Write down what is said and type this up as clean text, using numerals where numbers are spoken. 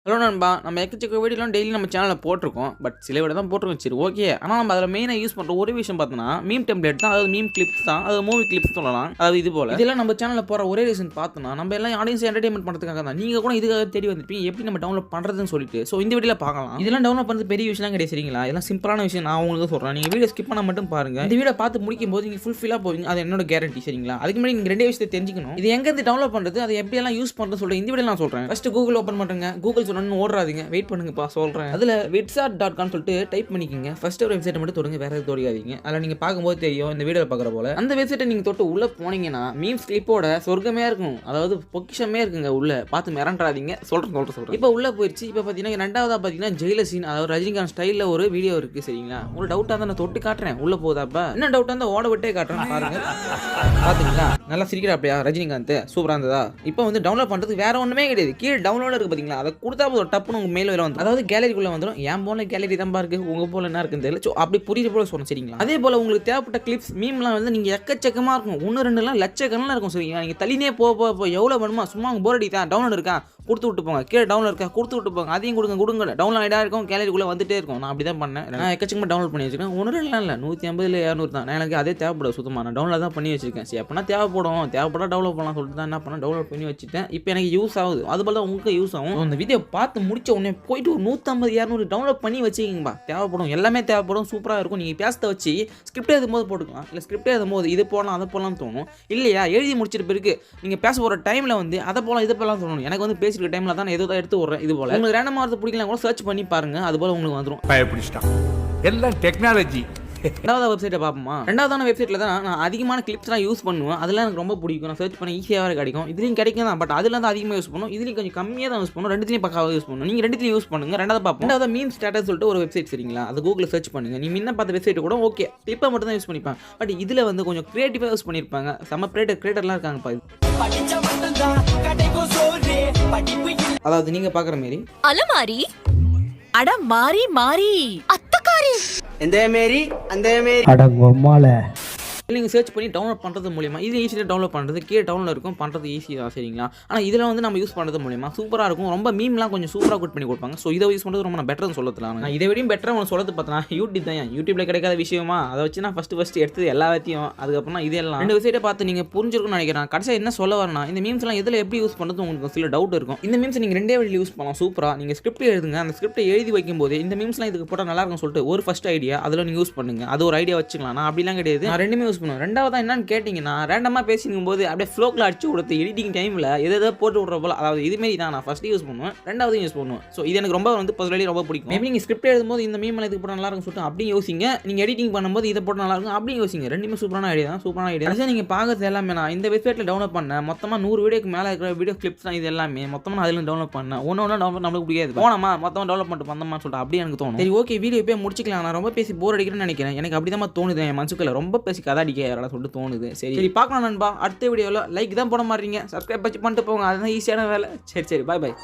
Hello நண்பா, நம்ம எக்கச்சக்க வீடியோலாம் டெய்லி நம்ம சேனலில் போட்டிருக்கோம். பட் சில வீடியோ தான் போட்டிருக்கோம். சரி ஓகே. ஆனால் நம்ம அதில் மெயினாக யூஸ் பண்ணுற ஒரு விஷயம் பார்த்தோன்னா மீம் டெம்ப்ளேட் தான். அதாவது மீம் கிளிப்ஸ் தான். அதாவது மூவி கிளிப்ஸ் சொல்லலாம். அதாவது இது போல் இதெல்லாம் நம்ம சேனலில் போகிற ஒரே ரீசன் பார்த்தோன்னா நம்ம எல்லாம் ஆடியன்ஸ் என்டர்டைன்மெண்ட் பண்ணுறதுக்காக தான். நீங்கள் கூட இதுக்காக தேடி வந்துருப்பீங்க எப்படி நம்ம டவுன்லோட் பண்ணுறதுன்னு சொல்லிட்டு. ஸோ இந்த வீடியோவில் பார்க்கலாம். இதெல்லாம் டவுன்லோட் பண்ணுறது பெரிய விஷயம் கிடையாது சரிங்களா. இதெல்லாம் சிம்பிளான விஷயம். நான் உங்களுக்கு சொல்கிறேன். நீங்கள் வீடியோ ஸ்கிப் பண்ண மட்டும் பாருங்கள். இந்த வீடியோ பார்த்து முடிக்கும் போது நீங்கள் ஃபுல்ஃபில்லாக போவீங்க. அது என்னோட கேரண்டி சரிங்களா. அதுக்கு முன்னாடி நீங்கள் ரெண்டே விஷயத்தை தெரிஞ்சுக்கணும். இது எங்கேருந்து டவுன்லோட் பண்ணுறது, அதை எப்படியெல்லாம் யூஸ் பண்ணுறது சொல்லிட்டு இந்த வீடியோ நான் சொல்கிறேன். ஃபர்ஸ்ட் கூகுள் ஓப்பன் பண்ணுங்க. கூகுள் சொன்னு ஓடுறாதீங்க. வெயிட் பண்ணுங்கப்பா சொல்கிறேன். அதில் witsart.com சொல்லிட்டு டைப் பண்ணிக்கோங்க. ஃபர்ஸ்ட் ஒரு வெப்சைட்டை மட்டும் தொடங்க, வேற எதுவும் தொடாதீங்க. அதில் நீங்கள் பார்க்கும்போது தெரியும் இந்த வீடியோவில் பார்க்குற போல அந்த வெப்சைட்டை நீங்கள் தொட்டு உள்ளே போனீங்கன்னா மீம்ஸ் கிளிப்போட சொர்க்கமே இருக்கும். அதாவது பொக்கிஷமே இருக்குங்க. உள்ள பார்த்து மிரண்டாதீங்க. சொல்கிறேன். இப்போ உள்ளே போயிடுச்சு. இப்போ பார்த்தீங்கன்னா ரெண்டாவதாக பார்த்தீங்கன்னா ஜெயிலர் சீன், அதாவது ரஜினிகாந்த் ஸ்டைலில் ஒரு வீடியோ இருக்குது சரிங்களா. உங்களுக்கு டவுட்டாக தான் நான் தொட்டு காட்டுறேன். உள்ளே போதாப்பா என்ன டவுட்டாக இருந்தால் ஓட விட்டே காட்டுறேன் பாருங்க. பார்த்தீங்களா நல்லா சிரிக்கிறா அப்படியா ரஜினிகாந்த், சூப்பராக இருந்ததா. இப்போ வந்து டவுன்லோட் பண்ணுறதுக்கு வேற ஒன்றுமே கிடையாது. கீழே டவுன்லோட் இருக்குது பார்த்தீங்களா. அதை கொடுத்தா ஒரு டப்புன்னு உங்கள் மேலே வந்து அதாவது கேலரிக்குள்ளே வந்துடும். என் போல கேலரி தான் பாருக்கு, உங்கள் போல என்ன இருக்குன்னு தெரியல. ஸோ அப்படி புரியுற போல சொல்லணும் சரிங்களா. அதே போல் உங்களுக்கு தேவைப்பட்ட கிளிப்ஸ் மீம்லாம் வந்து நீங்கள் எக்கச்சக்கமாக இருக்கும். 1-2 லட்சக்கணக்கில் இருக்கும் சரிங்களா. நீங்கள் தள்ளினே போக எவ்வளோ வேணுமா சும்மா உங்கள் போர் அடித்தான் டவுன்லோட் இருக்கா கொடுத்து விட்டு போங்க. கீழே டவுன்லோட் இருக்கா கொடுத்து விட்டு போங்க. அதையும் கொடுங்க. டவுன்லோட் ஆகிட்டா இருக்கும், கேலரிக்குள்ளே வந்துட்டே இருக்கும். நான் அப்படி தான் பண்ணேன். நான் எக்கச்சக்கமாக டவுன்லோட் பண்ணி வச்சிருக்கேன். 1-2 இல்லை 150 200 தான். எனக்கு அதே தேவைப்படும் சுத்தமாக. நான் டவுன்லோட் தான் பண்ணி வச்சிருக்கேன். சரி அப்படின்னா தேவைப்பட டவுன்லோட் பண்ணலாம் சொல்லிட்டு தான் என்ன பண்ணேன், டவுன்லோட் பண்ணி வச்சுட்டேன். இப்போ எனக்கு யூஸ் ஆகுது. அதுபோல் தான் உங்களுக்கு யூஸ் ஆகும். அந்த வீடியோ பார்த்து முடிச்ச உடனே போயிட்டு ஒரு 150-200 டவுன்லோட் பண்ணி வச்சுக்கிங்கப்பா. தேவைப்படும், எல்லாமே தேவைப்படும். சூப்பராக இருக்கும். நீங்கள் பேசத்தை வச்சு ஸ்கிரிப்ட் எழுதும்போது போட்டுக்கலாம். இல்லை ஸ்கிரிப்ட் எழுதும்போது இது போடலாம் அதை போடலாம்னு தோணும். இல்லையா எழுதி முடிச்சிட்டு பிறகு நீங்கள் பேச போகிற டைமில் வந்து அதை போகலாம் இது போகலாம் தோணும். எனக்கு வந்து பேசிக்கிற டைமில் தான் ஏதோ எடுத்து விட்றேன். இது போல் உங்களுக்கு ரேண்டமாக வரது பிடிக்கலாம் கூட சர்ச் பண்ணி பாருங்க. அது போல் உங்களுக்கு வந்துடும். எல்லாம் டெக்னாலஜி. ரெண்டாவது வெப்சைட்டை பார்ப்போமா. ரெண்டாவதான வெப்சைட்டில் தான் நான் அதிகமான கிளிப்ஸ்லாம் யூஸ் பண்ணுவேன். அதெல்லாம் எனக்கு ரொம்ப பிடிக்கும். நான் சர்ச் பண்ணி ஈஸியாக கிடைக்கும். இதுலையும் கிடைக்கும் தான். பட் அதில் தான் அதிகமாக யூஸ் பண்ணும். இதுலையும் கொஞ்சம் கம்மியாக தான் யூஸ் பண்ணும். ரெண்டுத்தையும் பக்காவாக யூஸ் பண்ணும். நீங்கள் ரெண்டுத்தையும் யூஸ் பண்ணுங்க. ரெண்டாவது பார்ப்போம். ரெண்டாவது மீம் ஸ்டேட்டஸ் சொல்லிட்டு ஒரு வெப்சைட் சரிங்களா. அது கூகுளில் சர்ச் பண்ணுங்க. நீ முன்ன பார்த்த வெப்சைட் கூட ஓகே கிளிப்பை மட்டும் தான் யூஸ் பண்ணிப்பேன். பட் இதில் வந்து கொஞ்சம் கிரியேட்டிவாக யூஸ் பண்ணியிருப்பாங்க. செம்ம கிரியேட்டர்லாம் இருக்காங்கப்பா. அதாவது நீங்கள் பார்க்குற மாரி அலமாரி அட மாறி அத்தக்காரி எந்த மாரி அந்த மாரி அட பொம்மால நீங்கள் சர்ச் பண்ணி டவுன்லோட் பண்ணுறது மூலியமா இது ஈஸியாக டவுன்லோட் பண்ணுறது கீழே டவுன்லோட் இருக்கும். பண்ணுறது ஈஸி தான் சரிங்களா. ஆனால் இதில் வந்து நம்ம யூஸ் பண்ணுறது மூலியமா சூப்பராக இருக்கும். ரொம்ப மீம்லாம் கொஞ்சம் சூப்பராக குட் பண்ணி கொடுப்பாங்க. ஸோ இதை யூஸ் பண்ணுறது ரொம்ப நான் பெட்டர்னு சொல்லலாம். நான் இதை விடையும் பெட்டராக ஒன்று சொல்லது பார்த்தா யூடியூப் தான். யூடியூப்ல கிடைக்காத விஷயமா அதை வச்சு நான் ஃபஸ்ட்டு எடுத்தது எல்லாத்தையும். அதுக்கப்புறம் இதெல்லாம் ரெண்டு விஷயத்தை பார்த்து நீங்கள் புரிஞ்சிருக்கும்னு நினைக்கிறேன். கடைசியாக என்ன சொல்ல வரேன்னா இந்த மீம்ஸ்லாம் எதில் எப்படி யூஸ் பண்ணுறது உங்களுக்கு சில டவுட் இருக்கும். இந்த மீம்ஸ் நீங்கள் ரெண்டே வழியில் யூஸ் பண்ணலாம் சூப்பராக. நீங்கள் ஸ்கிரிப்ட் எழுதுங்க. அந்த ஸ்கிரிப்டை எழுதி வைக்கும்போது இந்த மீம்ஸ்லாம் இதுக்கு போட்டால் நல்லா இருக்கும்னு சொல்லிட்டு ஒரு ஃபஸ்ட் ஐடியா அதில் நீங்கள் யூஸ் பண்ணுங்க. அது ஒரு ஐடியா வச்சுக்கலாம். நான் அப்படிலாம் கிடையாது. நான் ரெண்டுமே யூஸ் பண்ணுவேன். ரெண்டாவது என்ன கேட்டிங்கன்னா ரேண்டமாக பேசிக்கும் போது அப்படியே ஃப்ளோக்கில் அடிச்சு கொடுத்து எடிட்டிங் டைமில் எதை போட்டு விட்ற போல. அதாவது இதுமாரி தான் நான் ஃபஸ்ட்டு யூஸ் பண்ணுவேன், ரெண்டாவது யூஸ் பண்ணுவேன். ஸோ இது எனக்கு ரொம்ப வந்து பர்சனலி ரொம்ப பிடிக்கும். மேபி நீங்கள் ஸ்கிரிப்ட் எழுதும்போது இந்த மீம்ல இதுக்கு போட்டால் நல்லா இருக்கும் சொல்லிட்டு அப்படியும் யோசிங்க. நீங்கள் எடிட்டிங் பண்ணும்போது இதை போட்டு நல்லா இருக்கும் அப்படியும் யோசிங்க. ரெண்டுமே சூப்பரான ஐடியா தான். சூப்பரான ஐடியா. நீங்கள் பார்க்கறது எல்லாமே நான் இந்த வெப்சைட்டில் டவுன்லோட் பண்ணேன். மொத்தமாக 100 வீடியோக்கு மேலே இருக்கிற வீடியோ கிளிப்ஸ் தான் இது எல்லாமே. மொத்தமாக அதில் டவுன்லோட் பண்ணேன். ஒன்று டவுன்லோட் நம்மளுக்கு பிடிக்காது. போனமா மொத்தமாக டவுன்லோட் பண்ணிட்டு வந்தோம்னு சொல்லிட்டு அப்படியே எனக்கு தோணும். சரி ஓகே வீடியோ போய் முடிச்சிக்கலாம். நான் ரொம்ப பேசி போர் அடிக்கிறேன்னு நினைக்கிறேன். எனக்கு அப்படி தான் தோணுது. என் மனசுக்குள்ள ரொம்ப பேசி கதை அடிக்க யாரால சொல்லிட்டு தோணுது. சரி பார்க்கலாம் நண்பா. அடுத்த வீடியோவில் லைக் தான் போட மாட்டீங்க. சப்ஸ்கிரைப் பண்ணிட்டு போங்க. அதுதான் ஈஸியான வேலை. சரி பாய்.